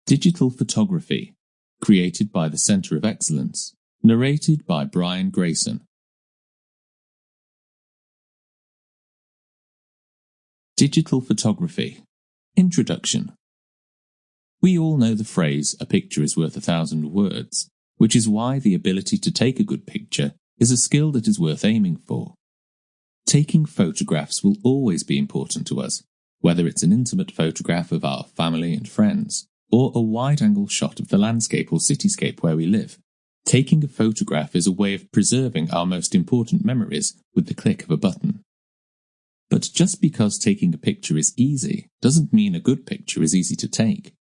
Digital Photography, created by the Center of Excellence, narrated by Greyson. Digital Photography. Introduction. We all know the phrase, "a picture is worth 1,000 words," which is why the ability to take a good picture is a skill that is worth aiming for. Taking photographs will always be important to us, whether it's an intimate photograph of our family and friends, or a wide-angle shot of the landscape or cityscape where we live. Taking a photograph is a way of preserving our most important memories with the click of a button. But just because taking a picture is easy doesn't mean a good picture is easy to take.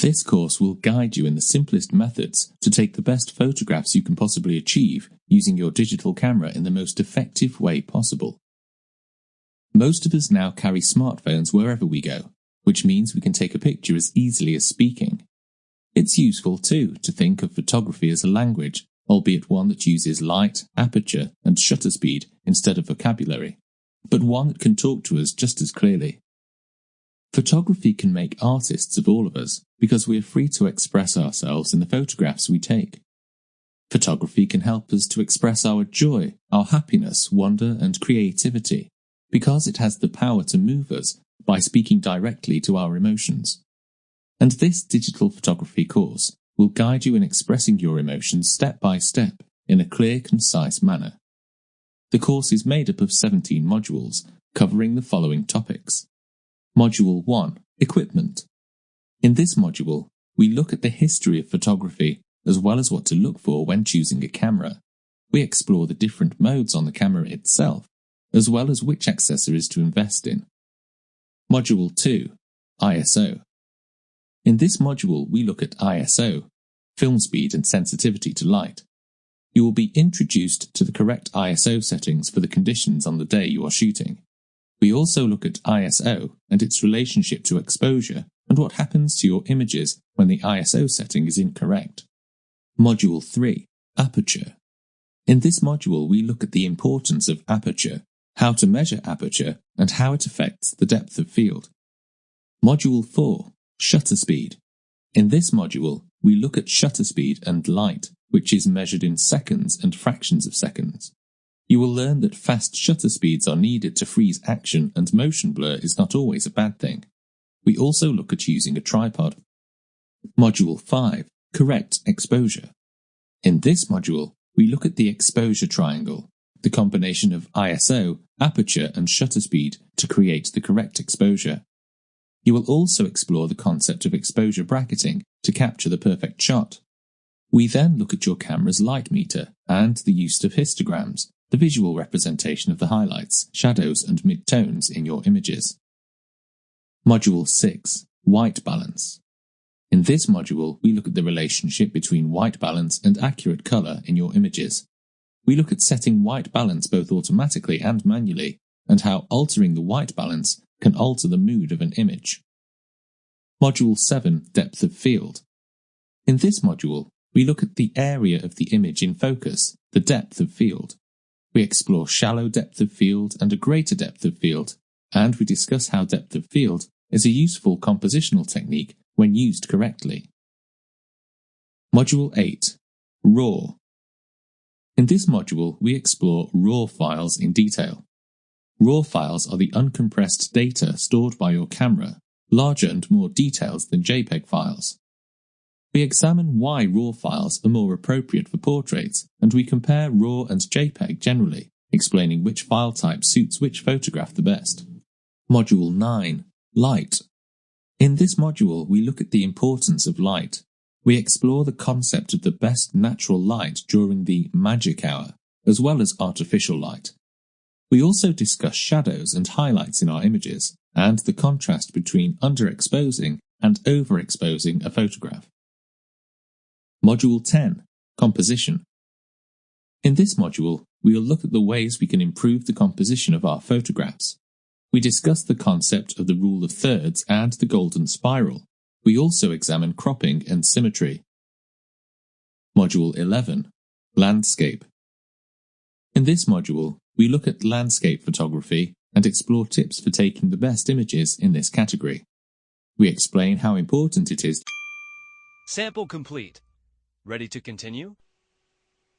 This course will guide you in the simplest methods to take the best photographs you can possibly achieve using your digital camera in the most effective way possible. Most of us now carry smartphones wherever we go, which means we can take a picture as easily as speaking. It's useful, too, to think of photography as a language, albeit one that uses light, aperture, and shutter speed instead of vocabulary, but one that can talk to us just as clearly. Photography can make artists of all of us because we are free to express ourselves in the photographs we take. Photography can help us to express our joy, our happiness, wonder, and creativity because it has the power to move us by speaking directly to our emotions. And this digital photography course will guide you in expressing your emotions step by step in a clear, concise manner. The course is made up of 17 modules covering the following topics. Module 1. Equipment. In this module, we look at the history of photography as well as what to look for when choosing a camera. We explore the different modes on the camera itself, as well as which accessories to invest in. Module 2. ISO. In this module, we look at ISO, film speed and sensitivity to light. You will be introduced to the correct ISO settings for the conditions on the day you are shooting. We also look at ISO and its relationship to exposure and what happens to your images when the ISO setting is incorrect. Module 3. Aperture. In this module, we look at the importance of aperture, how to measure aperture, and how it affects the depth of field. Module 4. Shutter speed. In this module, we look at shutter speed and light, which is measured in seconds and fractions of seconds. You will learn that fast shutter speeds are needed to freeze action and motion blur is not always a bad thing. We also look at using a tripod. Module 5. Correct exposure. In this module, we look at the exposure triangle, the combination of ISO, aperture, and shutter speed to create the correct exposure. You will also explore the concept of exposure bracketing to capture the perfect shot. We then look at your camera's light meter and the use of histograms, the visual representation of the highlights, shadows, and mid-tones in your images. Module 6. White balance. In this module, we look at the relationship between white balance and accurate color in your images. We look at setting white balance both automatically and manually, and how altering the white balance can alter the mood of an image. Module 7. Depth of field. In this module, we look at the area of the image in focus, the depth of field. We explore shallow depth of field and a greater depth of field, and we discuss how depth of field is a useful compositional technique when used correctly. Module 8. RAW. In this module, we explore RAW files in detail. RAW files are the uncompressed data stored by your camera, larger and more detailed than JPEG files. We examine why RAW files are more appropriate for portraits, and we compare RAW and JPEG generally, explaining which file type suits which photograph the best. Module 9. Light. In this module, we look at the importance of light. We explore the concept of the best natural light during the magic hour, as well as artificial light. We also discuss shadows and highlights in our images, and the contrast between underexposing and overexposing a photograph. Module 10. Composition. In this module, we will look at the ways we can improve the composition of our photographs. We discuss the concept of the rule of thirds and the golden spiral. We also examine cropping and symmetry. Module 11. Landscape. In this module, we look at landscape photography and explore tips for taking the best images in this category. We explain how important it is Sample complete. Ready to continue?